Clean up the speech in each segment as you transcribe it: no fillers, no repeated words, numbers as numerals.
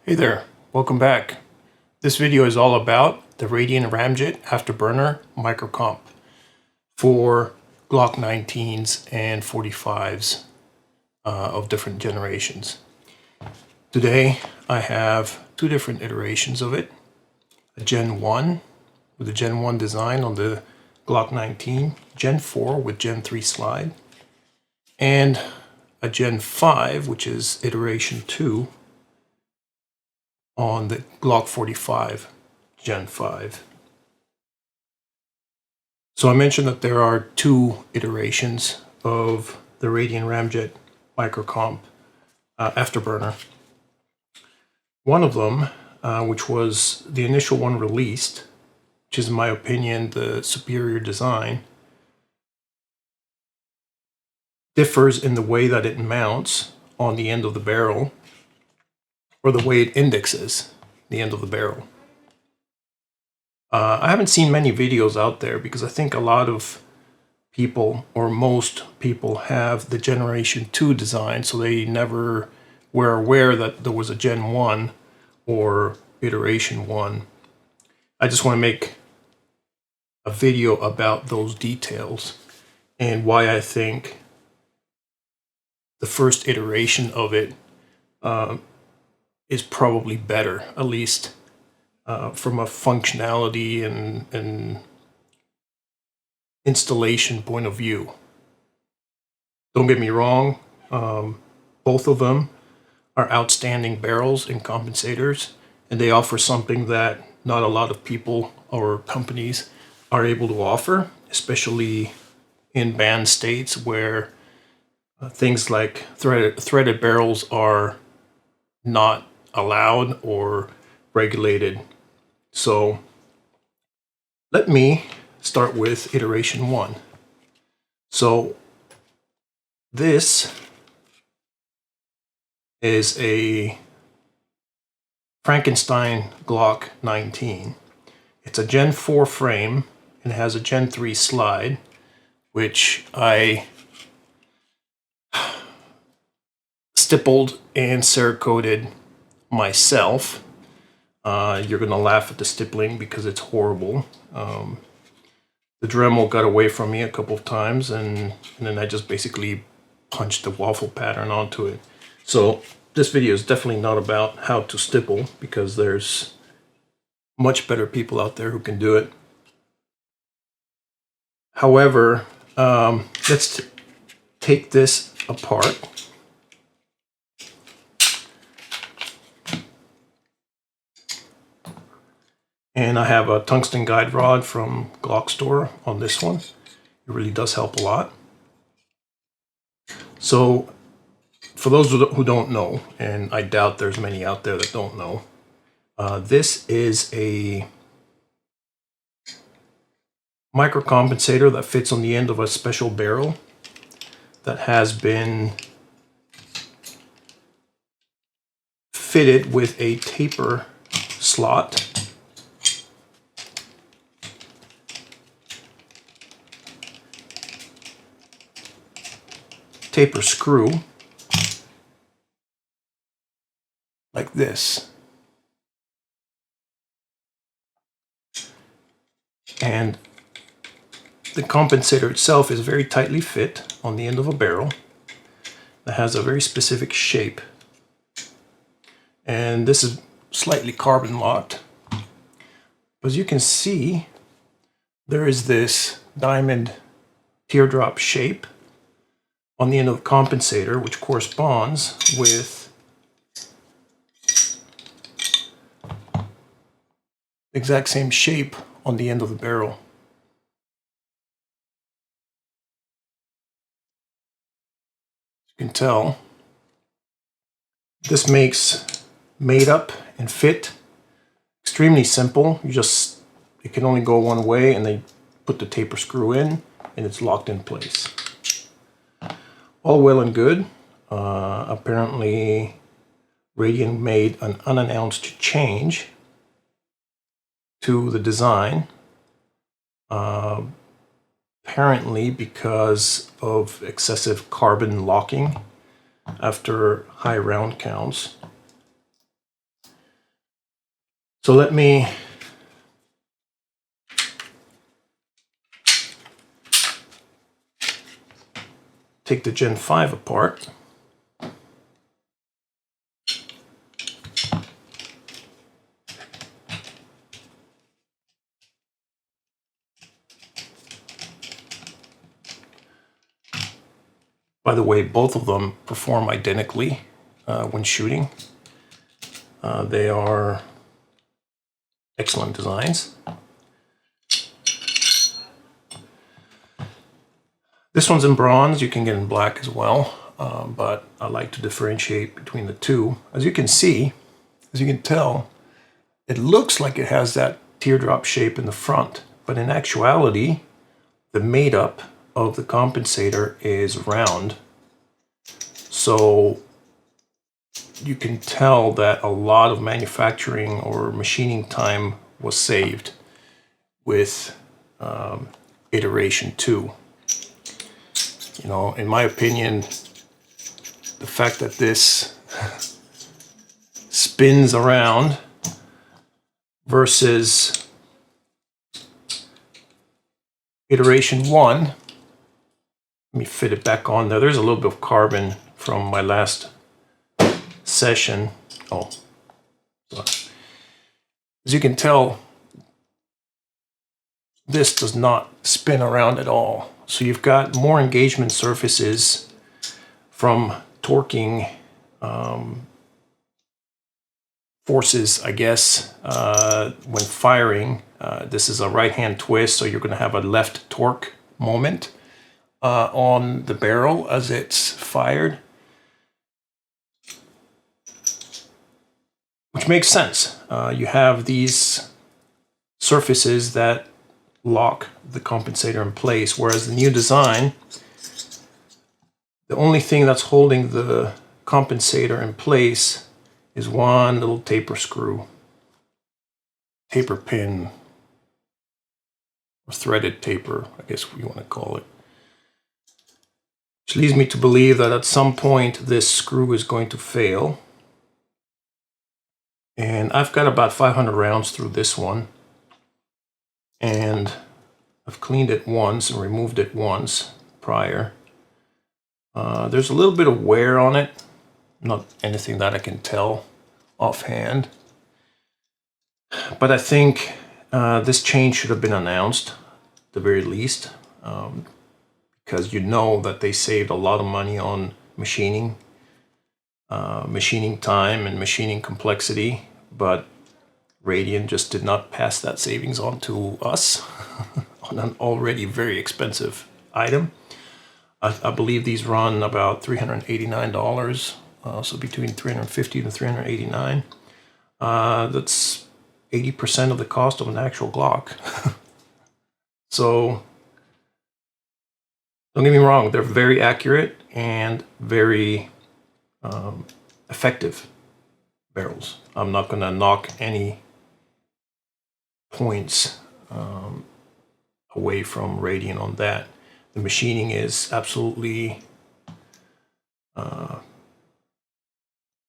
Hey there, welcome back. This video is all about the Radian Ramjet Afterburner microcomp for Glock 19s and 45s of different generations. Today I have two different iterations of it. A Gen 1 with a Gen 1 design on the Glock 19, Gen 4 with Gen 3 slide, and a Gen 5, which is iteration 2, on the Glock 45 Gen 5. So I mentioned that there are two iterations of the Radian Ramjet microcomp Afterburner. One of them, which was the initial one released, which is in my opinion the superior design, differs in the way that it mounts on the end of the barrel, or the way it indexes the end of the barrel. I haven't seen many videos out there because I think a lot of people, or most people, have the Generation 2 design, so they never were aware that there was a Gen 1 or Iteration 1. I just want to make a video about those details and why I think the first iteration of it is probably better, at least from a functionality and installation point of view. Don't get me wrong, both of them are outstanding barrels and compensators, and they offer something that not a lot of people or companies are able to offer, especially in banned states where things like threaded barrels are not allowed or regulated. So let me start with iteration 1. So this is a Frankenstein Glock 19. It's a Gen 4 frame and has a Gen 3 slide, which I stippled and Cerakoted myself. You're gonna laugh at the stippling because it's horrible. The Dremel got away from me a couple of times, and then I just basically punched the waffle pattern onto it. So this video is definitely not about how to stipple, because there's much better people out there who can do it. However, let's take this apart. And I have a tungsten guide rod from Glock Store on this one. It really does help a lot. So for those who don't know, and I doubt there's many out there that don't know, this is a microcompensator that fits on the end of a special barrel that has been fitted with a taper slot. Taper screw like this, and the compensator itself is very tightly fit on the end of a barrel that has a very specific shape, and this is slightly carbon locked. As you can see, there is this diamond teardrop shape on the end of the compensator, which corresponds with the exact same shape on the end of the barrel. As you can tell, this makes made up and fit extremely simple. It can only go one way, and they put the taper screw in and it's locked in place. All well and good. Apparently Radian made an unannounced change to the design, apparently because of excessive carbon locking after high round counts. So let me take the Gen 5 apart. By the way, both of them perform identically when shooting. They are excellent designs. This one's in bronze. You can get in black as well, but I like to differentiate between the two. As you can see, as you can tell, it looks like it has that teardrop shape in the front, but in actuality, the made-up of the compensator is round. So you can tell that a lot of manufacturing or machining time was saved with iteration 2. You know, in my opinion, the fact that this spins around versus iteration 1, let me fit it back on there. There's a little bit of carbon from my last session. Oh, as you can tell, this does not spin around at all. So you've got more engagement surfaces from torquing forces, I guess, when firing. This is a right-hand twist, so you're going to have a left torque moment on the barrel as it's fired, which makes sense. You have these surfaces that lock the compensator in place, whereas the new design, the only thing that's holding the compensator in place is one little taper screw, taper pin, or threaded taper, I guess you want to call it. Which leads me to believe that at some point this screw is going to fail. And I've got about 500 rounds through this one. And I've cleaned it once and removed it once prior. There's a little bit of wear on it. Not anything that I can tell offhand. But I think this change should have been announced, at the very least. Because you know that they saved a lot of money on machining. Machining time and machining complexity. But Radian just did not pass that savings on to us on an already very expensive item. I believe these run about $389, so between $350 and $389. That's 80% of the cost of an actual Glock. So don't get me wrong, they're very accurate and very effective barrels. I'm not going to knock any points away from Radian on that. The machining is absolutely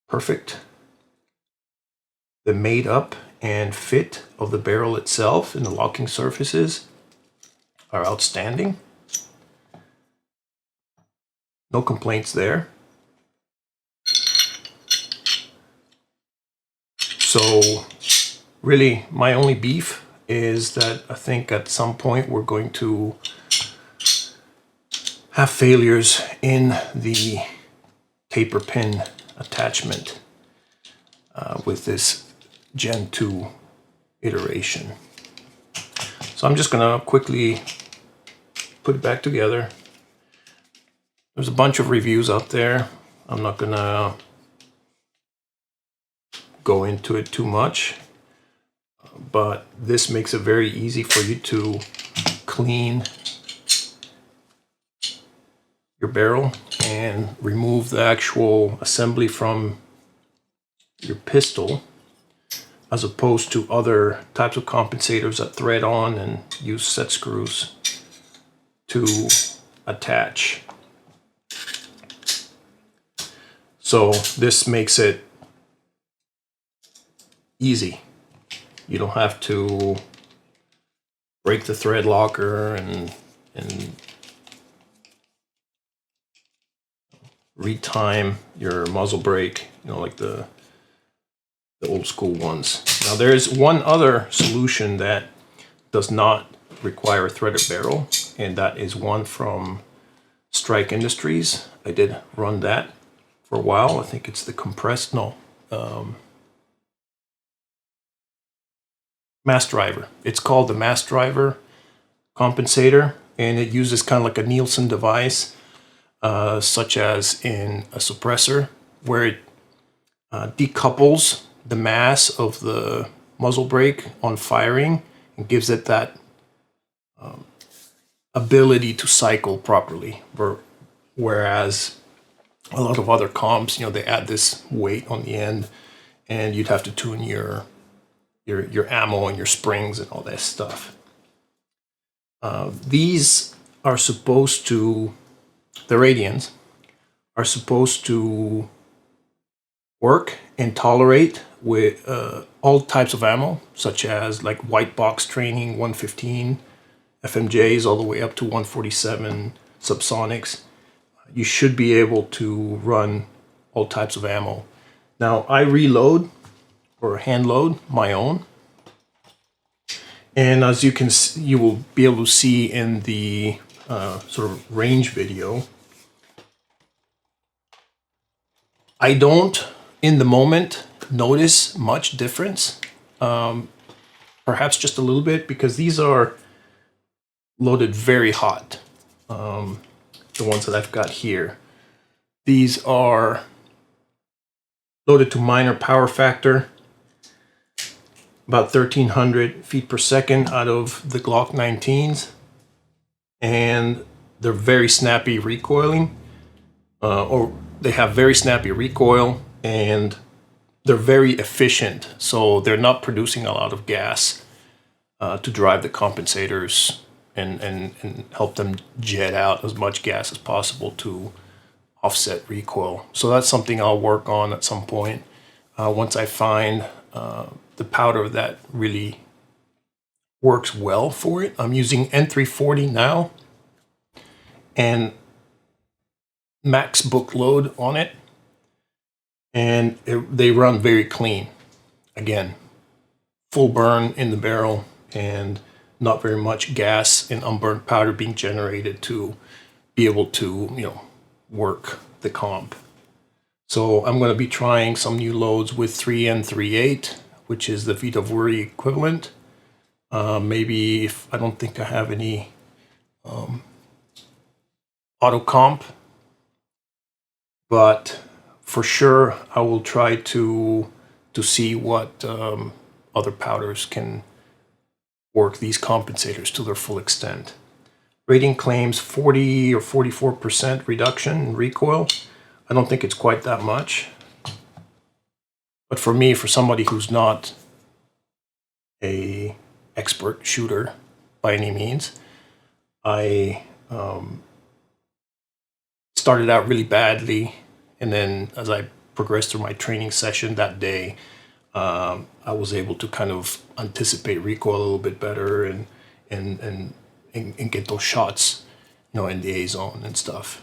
perfect. The made up and fit of the barrel itself and the locking surfaces are outstanding. No complaints there. So really my only beef is that I think at some point we're going to have failures in the taper pin attachment with this Gen 2 iteration. So I'm just gonna quickly put it back together. There's a bunch of reviews out there. I'm not gonna go into it too much, but this makes it very easy for you to clean your barrel and remove the actual assembly from your pistol, as opposed to other types of compensators that thread on and use set screws to attach. So this makes it easy You don't have to break the thread locker and retime your muzzle brake, you know, like the old school ones. Now there's one other solution that does not require a threaded barrel, and that is one from Strike Industries. I did run that for a while. I think it's the compressed, mass driver. It's called the mass driver compensator, and it uses kind of like a Nielsen device, such as in a suppressor, where it decouples the mass of the muzzle brake on firing and gives it that ability to cycle properly. Whereas a lot of other comps, you know, they add this weight on the end, and you'd have to tune your ammo and your springs and all that stuff. These are supposed to, the Radians are supposed to work and tolerate with all types of ammo, such as like white box training 115 FMJs all the way up to 147 subsonics. You should be able to run all types of ammo. Now I reload or hand load my own, and as you will be able to see in the sort of range video, I don't in the moment notice much difference, perhaps just a little bit, because these are loaded very hot. The ones that I've got here, these are loaded to minor power factor, about 1300 feet per second out of the Glock 19s, and they're very snappy recoiling, or they have very snappy recoil, and they're very efficient, so they're not producing a lot of gas to drive the compensators and help them jet out as much gas as possible to offset recoil. So that's something I'll work on at some point once I find the powder that really works well for it. I'm using N340 now and max book load on it, and they run very clean. Again, full burn in the barrel and not very much gas and unburnt powder being generated to be able to, you know, work the comp. So I'm going to be trying some new loads with 3N38, which is the Vita Vuri equivalent. Maybe if I don't think I have any auto comp, but for sure I will try to see what other powders can work these compensators to their full extent. Radian claims 40 or 44% reduction in recoil. I don't think it's quite that much. But for me, for somebody who's not a expert shooter by any means, I started out really badly, and then as I progressed through my training session that day, I was able to kind of anticipate recoil a little bit better and get those shots, you know, in the A zone and stuff.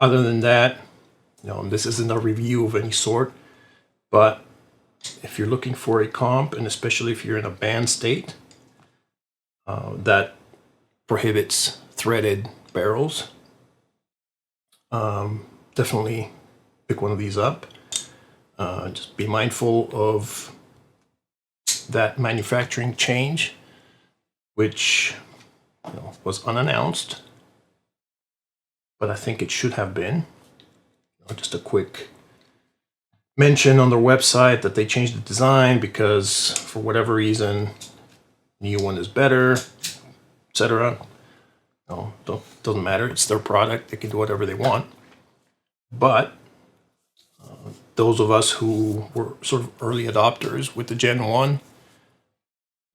Other than that, this isn't a review of any sort, but if you're looking for a comp, and especially if you're in a band state that prohibits threaded barrels, definitely pick one of these up. Just be mindful of that manufacturing change, which was unannounced, but I think it should have been. Just a quick mention on their website that they changed the design because for whatever reason, new one is better, etc. Doesn't matter. It's their product. They can do whatever they want. But those of us who were sort of early adopters with the Gen 1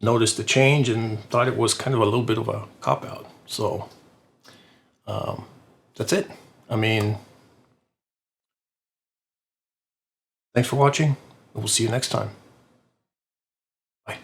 noticed the change and thought it was kind of a little bit of a cop-out. So that's it. I mean, thanks for watching, and we'll see you next time. Bye.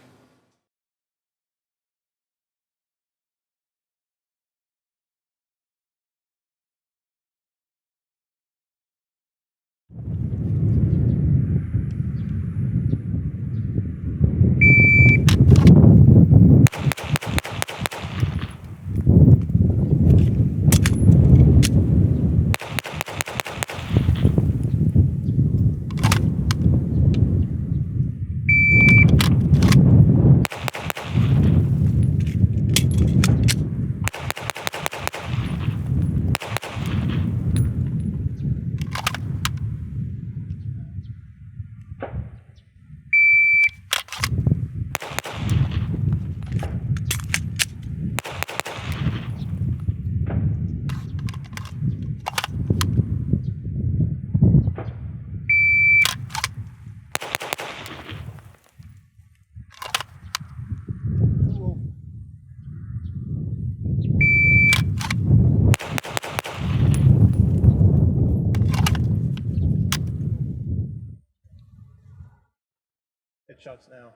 Headshots now.